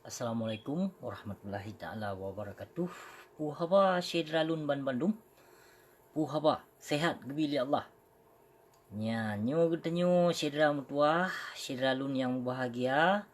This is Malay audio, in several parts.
Assalamualaikum warahmatullahi taala wabarakatuh. Puhaba Syedralun Ban Bandung. Puhaba sehat gebili Allah. Nya nyo getanyo Syedra mutuah, Syedralun yang bahagia,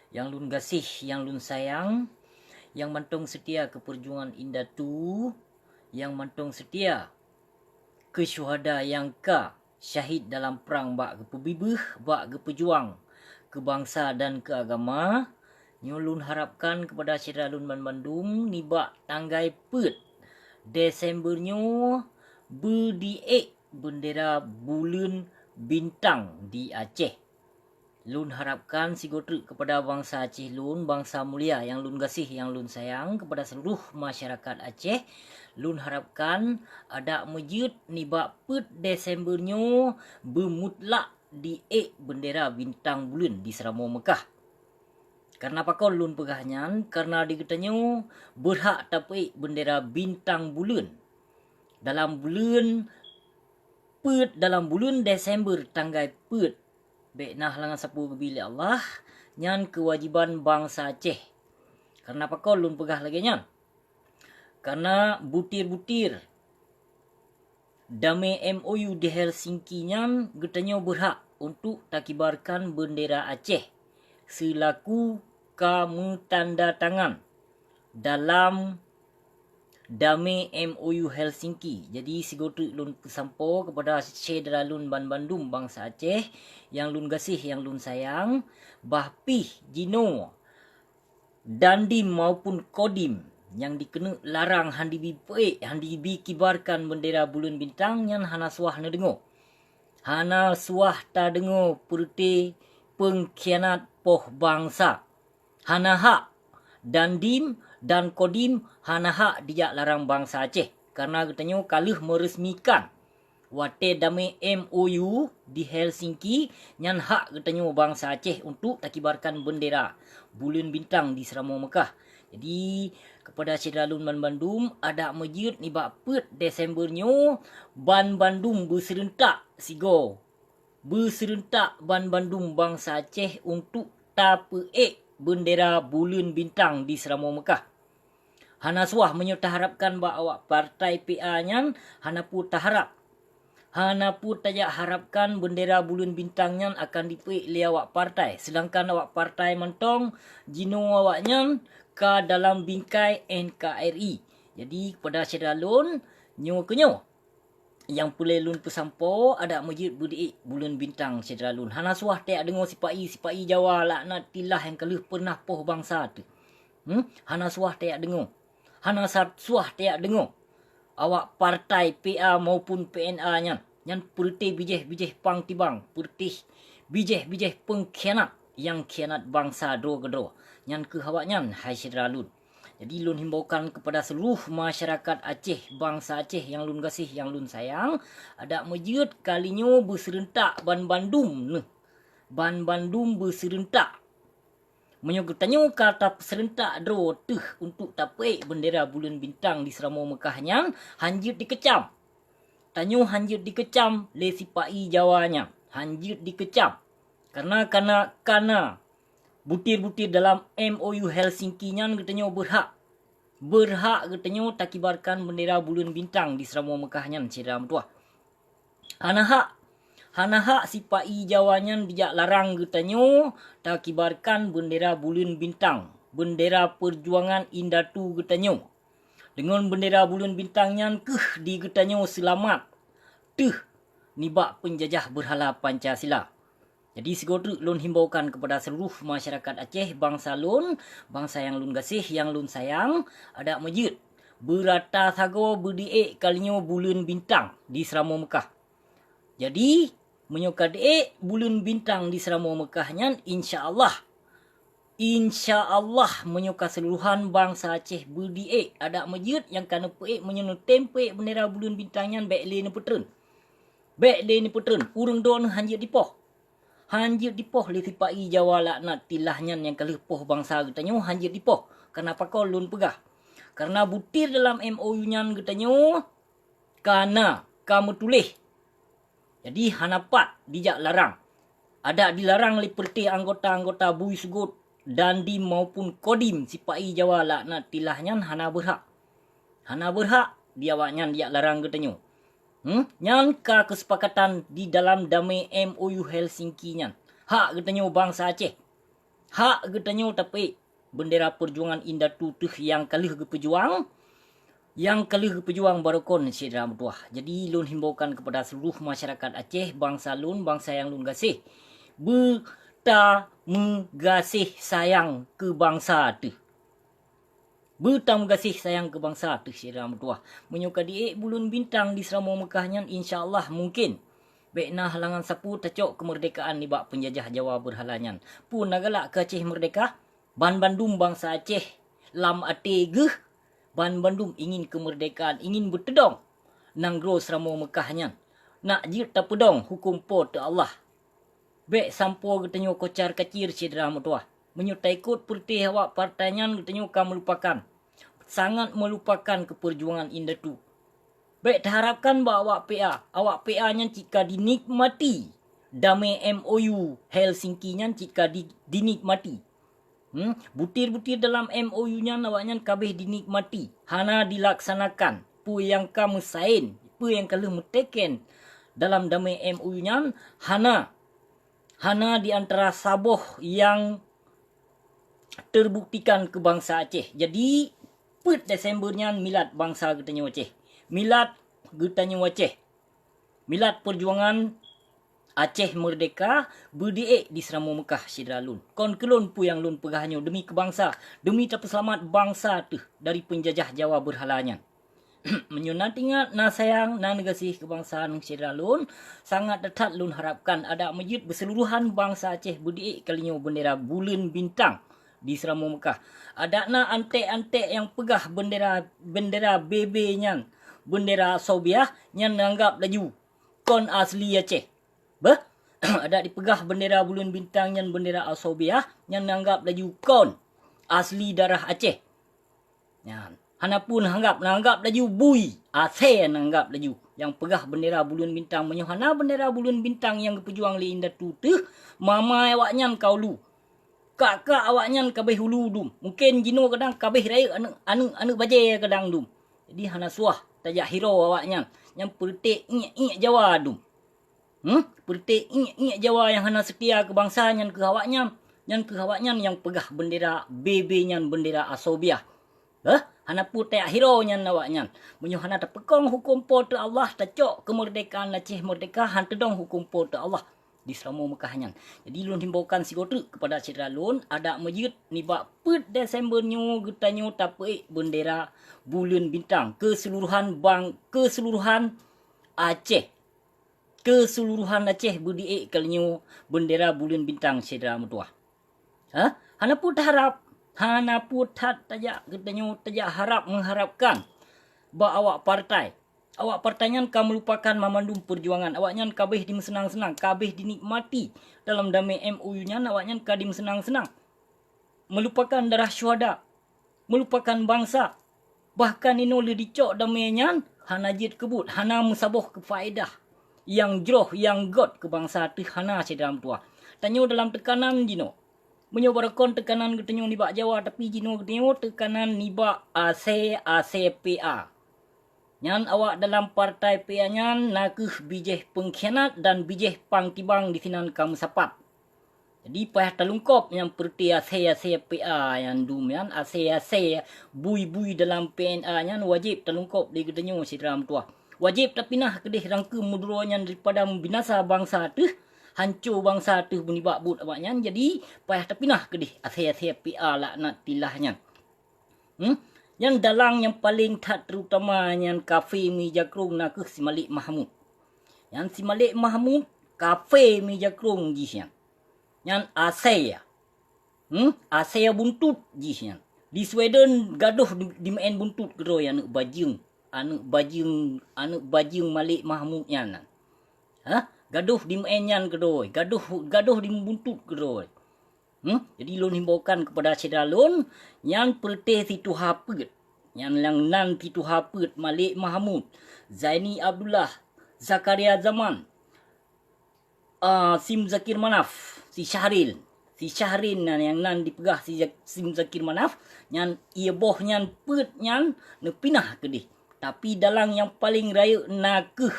yang lun gasih, yang lun sayang, yang mantong setia ke perjuangan indah tu, yang mantong setia ke syuhada yang syahid dalam perang bak ke pebibih, bak ke pejuang ke bangsa dan ke agama. Nyulun harapkan kepada Syedralun Ban Bandung nibak tanggai pet Desember nyo berdiek bendera bulan bintang di Aceh. Lun harapkan sigotrik kepada bangsa Aceh lun, bangsa mulia yang lun gasih, yang lun sayang, kepada seluruh masyarakat Aceh. Lun harapkan ada masjid nibak pet Desember nyo bermutlak diek bendera bintang bulan di Seramo Mekah. Karena pakau lun pegahnya, karena diketanyo berhak tapik bendera bintang bulan dalam bulan Desember tanggai pet bek nah langan sapu gebili Allah nyan kewajiban bangsa Aceh. Karena pakau lun pegah lagi nyan, karena butir-butir damai MOU di Helsinki nyan getanyo berhak untuk takibarkan bendera Aceh selaku kamu tanda tangan dalam damai MOU Helsinki. Jadi sigotrik lun pesampo kepada Syedralun Ban Bandung bangsa Aceh yang lun gasih, yang lun sayang, bahpih jino dandim maupun kodim yang dikena larang handi bi kibarkan bendera bulan bintang yang hana suah na dengo. Hana suah ta dengo perti pengkhianat poh bangsa. Hana hak dandim dan kodim hana hak dijak larang bangsa Aceh. Karena katanya kaluh meresmikan wate damai MOU di Helsinki nyan hak katanya bangsa Aceh untuk takibarkan bendera bulan bintang di Seramo Mekah. Jadi kepada Syedralun Ban Bandung ada masjid nibak pet Desember nyo Ban Bandung berserentak sigo. Berserentak Ban Bandung bangsa Aceh untuk tapek bendera bulan bintang di Seramo Mekah. Hana suah menyerta harapkan ba awak partai PA nyan, hana pu taharap. Hana pu tajak harapkan bendera bulan bintang nyan akan dipek li awak partai. Sedangkan awak partai mentong jino awak nyan ka dalam bingkai NKRI. Jadi kepada Syedralun nyo kenyo yang pulai lun pesampo ada masjid berdiek bulan bintang Syedralun. Hana suah tak dengar sipai Jawa laknat tilah yang kaluh pernah poh bangsa tu. Hana suah tak dengar. Hana suah tak dengar. Awak partai PA maupun PNA nyan. Yang perti bijih pang tibang. Perti bijih pengkhianat. Yang khianat bangsa dro kedro. Yang kehawak nyan hai Syedralun. Jadi lun himbaukan kepada seluruh masyarakat Aceh, bangsa Aceh yang lun gasih, yang lun sayang, ada masjid kalinyo berserentak Ban Bandung. Ban Bandung berserentak. Menyogetanyo kata serentak dro tuh untuk tapek bendera bulan bintang di Seramo Mekahnya hanjit dikecam. Tanyo hanjit dikecam le sipai Jawanya. Hanjit dikecam. Karena butir-butir dalam MOU Helsinki nyan katanya berhak katanya takibarkan bendera bulan bintang di Seramo Mekah nyan Syedralun mutuah. Hana hak sipai Jawa nyan dijak larang katanya takibarkan bendera bulan bintang, bendera perjuangan indah tu katanya. Dengan bendera bulan bintang nyan di katanya selamat nibak penjajah berhala Pancasila. Jadi segera lun himbaukan kepada seluruh masyarakat Aceh, bangsa lun, bangsa yang lun gasih, yang lun sayang, ada masjid berata sago berdiek kalinyo bulan bintang di Seramo Mekah. Jadi menyoka diek bulan bintang di Seramo Mekahnya insya-Allah menyoka seluruhan bangsa Aceh berdiek ada masjid yang kana peek menyono tempe bendera bulan bintangnya bek le ne putren. Urang don hanjit dipoh. Hanjit dipoh le sipai Jawa laknat tilahnya yang kalih poh bangsa getanyo hanjit dipoh. Kenapa kau lun pegah? Karena butir dalam MOU nyan getanyo karena kamu tulis. Jadi hanapat dijak larang. Ada dilarang seperti anggota-anggota bui sugut Dandim maupun Kodim sipai Jawa laknat tilahnya hana berhak. Hana berhak dia awaknya dia larang katanya. Nyan ka kesepakatan di dalam damai MOU Helsinki nyan. Hak katanya bangsa Aceh. Hak katanya tapi bendera perjuangan indah tutuh yang kalih ke pejuang. Yang kalih ke pejuang barokon syedra mutuah. Jadi lun himbaukan kepada seluruh masyarakat Aceh, bangsa lun, bangsa yang lun gasih. Bertamegasih sayang ke bangsa tu. Bertamegasih sayang ke bangsa tu syedra mutuah. Menyuka diik bulun bintang di Seramo Mekahnya insyaAllah mungkin. Baikna halangan sapu tacok kemerdekaan ni bak penjajah Jawa berhalanyan. Pun nagalak ke Aceh merdeka. Ban Bandung bangsa Aceh lam ate geh. Ban Bandung ingin kemerdekaan, ingin bertedong. Nanggro Seramo Mekahnya. Nak jir tak pedong hukum po te Allah. Bek sampo getanyo kocar kacir syedra mutuah. Menyutai ikut pertih awak partainya getanyo ka melupakan. Sangat melupakan keperjuangan indah tu. Baik terharapkan bahawa awak PA nya jika dinikmati damai MOU Helsinki nya jika dinikmati. Butir-butir dalam MOU nya awaknya kabeh dinikmati. Hana dilaksanakan. Pu yang kamu sain, pu yang kalau meteken dalam damai MOU nya hana di antara saboh yang terbuktikan ke bangsa Aceh. Jadi Desembernya milad bangsa getanyo Aceh. Milad getanyo Aceh. Milad perjuangan Aceh merdeka berdiik di Seramo Mekah syedra lun. Kon kelun pu yang lun pegahnya demi kebangsa, demi tak selamat bangsa tu dari penjajah Jawa berhalanya. Menyunat ingat na sayang na negasih kebangsaan syedra lun, sangat dekat lun harapkan ada masjid berseluruhan bangsa Aceh berdiik kalinya bendera bulan bintang di Seramo Mekah. Ada na antek-antek yang pegah bendera BB-nya, bendera Sobiah yang nanggap laju kon asli Aceh. Ada dipegah bendera bulan bintang yang bendera Asobiah yang nanggap laju kon asli darah Aceh. Yan. Hana pun nanggap laju bui. Aceh nanggap laju. Yang pegah bendera bulan bintang menyohana bendera bulan bintang yang pejuang li indah tu mama awaknya kau lu. Kakak awaknya kabeh hulu dum. Mungkin jino kadang kabeh raya anu baje kadang dum. Jadi hana suah tajak hero awaknya yang pertik ingat Jawa dum. Pertik ingat Jawa yang hana setia kebangsaan yang ke awaknya yang pegah bendera BB-nya bendera Asobiah. Hana putek hero-nya awaknya. Menyo hana terpekong hukum po te Allah tacok kemerdekaan Aceh merdeka han tedong hukum po te Allah di Seramo Mekahnya. Jadi lun himbaukan sigotu kepada syedra lun ada masjid ni bak Desembernya getanyo tapik bendera bulan bintang keseluruhan Aceh. Keseluruhan Aceh berdiik kalinya bendera bulan bintang syedra mutuah. Hana pun harap. Hana pun tajak getanyo tajak harap mengharapkan bahawa awak partainya kan melupakan memandung perjuangan. Awaknya kabeh disenang-senang, kabeh dinikmati dalam damai MOU-nya awaknya kadim senang-senang. Melupakan darah syuhada, melupakan bangsa. Bahkan ini oleh dicok damainya hana jid kebut, hana musaboh kefaedah yang jroh, yang god ke bangsa tu hana syedra mutuah. Tanyo dalam tekanan jino. Menyobarkan tekanan getanyo ni bak Jawa tapi jino getanyo tekanan ni bak ACPA. Nyan awak dalam partai PA nyan nakeh bijih pengkhianat dan bijih pangtibang di sinan kamu sapat. Jadi payah terlungkop yang perti ACPA yang dum yan AC bui-bui dalam PNA nyan wajib terlungkop di getanyo syedra mutuah. Wajib tak pinah kedih rangka mudronya daripada membinasa bangsa tu. Hancur bangsa tu bunibak but awaknya. Jadi payah terpinah kedih ACPA laknat tilahnya. Yang dalang yang paling tat terutama yang kafe mi jakrung nakeh si Malik Mahmud. Yang si Malik Mahmud kafe mi jakrung jisyan. Yang Asia. Asia buntut jisyan. Di Sweden gaduh di main buntut gero yang anak bajing Malik Mahmud yan. Gaduh di mainyan kedoi, gaduh di buntut kedoi. Jadi lun himbaukan kepada syedra lun yang pertih situ hapet, yang nan situ hapet Malik Mahmud, Zaini Abdullah, Zakaria Zaman, Sim Zakir Manaf, si si Syahrin yang nan dipegah si Sim Zakir Manaf nyan ia boh nyan put nyan ne pinah ke di. Tapi dalang yang paling raya nakeh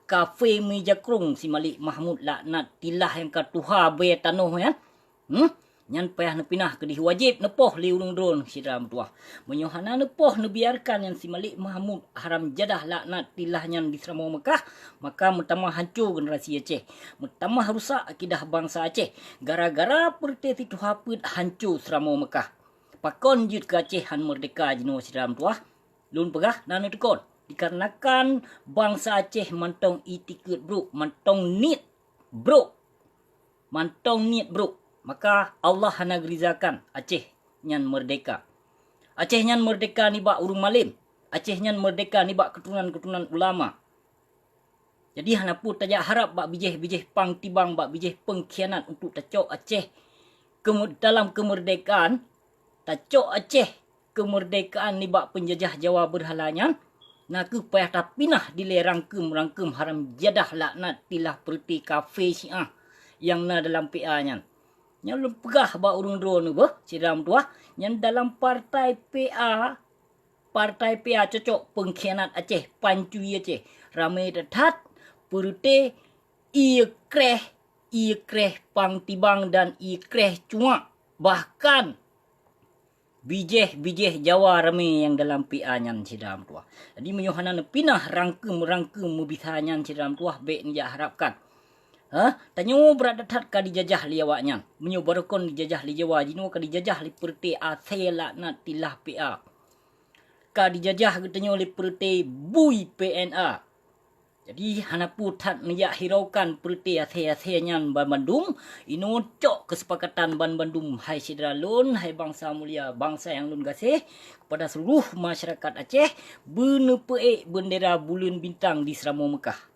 kafe meja krung si Malik Mahmud laknat tilah yang katuha be tanoh ya. Nyan payah ne pinah ke di wajib nepoh li urung drone siram tuah. Menyohana nepoh ne biarkan yang si Malik Mahmud haram jadah laknat tilah nyan di Seramau Mekah, maka mutamah hancur generasi Aceh. Mutamah rusak akidah bangsa Aceh. Gara-gara perti itu haput hancur Seramau Mekah. Pakon jut ke Aceh han merdeka jino siram tuah. Lun pegah nanu tekon. Dikarenakan bangsa Aceh mantong itiket bro, mantong nit bro. Mantong nit bro. Maka Allah hana gerizakan Aceh nyan merdeka. Aceh nyan merdeka ni bak urung malim. Aceh nyan merdeka ni bak keturunan-keturunan ulama. Jadi hana pun tajak harap bak bijih-bijih pang tibang, bak bijih pengkhianat untuk tacok Aceh dalam kemerdekaan. Tacok Aceh kemerdekaan ni bak penjajah Jawa berhalanya. Naku payah tapinah dile rangkem haram jadah laknat tilah perti kafe Syiah yang na dalam PA nyan. Yang lu pegah ba urung drone bah siram tuah yang dalam partai PA cocok pengkhianat Aceh pancui Aceh ramai detat perute ia kreh pang tibang dan ia kreh cuak bahkan bijih Jawa ramai yang dalam PA nyan siram tuah. Jadi menyohana pinah rangkem mubitha nyan siram tuah be ni harapkan. Tanyo berada tat ka dijajah li awaknya. Menyo barokon dijajah li Jawa jino ka dijajah li perti ase laknat tilah PA. Ka dijajah getanyo li perti bui PNA. Jadi hanapu tat niyak hiraukan perti ase nyan Ban Bandung. Ino cok kesepakatan Ban Bandung. Hai sidra lun, hai bangsa mulia, bangsa yang lun gasih. Kepada seluruh masyarakat Aceh. Benepeek bendera bulan bintang di Seramau Mekah.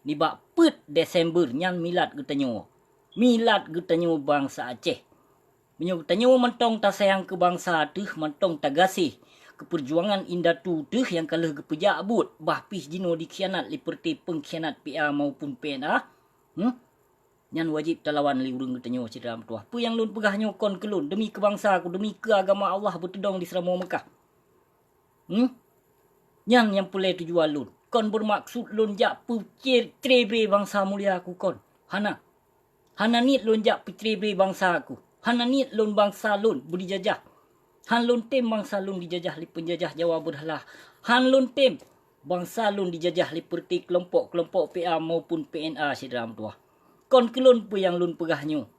Ni bak put Desember nyan milad getanyo. Milad getanyo bangsa Aceh. Menyo getanyo mentong tak sayang ke bangsa tuh, mentong tak gasih ke perjuangan indah tu tuh yang kalah gepejak abut. Bahpis jino dikhianat liperti pengkhianat PA maupun PNA. Nyan wajib talawan li urung getanyo siram tuah. Apa yang lun pegahnyo kon kelun demi kebangsa aku, demi keagama Allah bertedong di Seramau Mekah. Nyan yang pulai tujuan lun. Kon bermaksud lun jak trebe bangsa mulia aku kon. Hana nit lun jak trebe bangsa aku. Hana nit lun bangsa lun dijajah. Han lun tem bangsa lun dijajah li penjajah Jawa berhala. Han lun tem bangsa lun dijajah li perti kelompok-kelompok PA maupun PNA siram tuah. Kon kelun pu yang lun pegahnyo.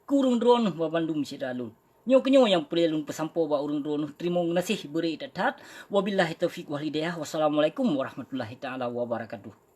Kurung drone ba Bandung sidra lun. Nyo kenyo yang perlu lun pesampo ba urung drone. Terima kasih beri datat. Wabillahi taufiq wal hidayah. Wassalamualaikum warahmatullahi taala wabarakatuh.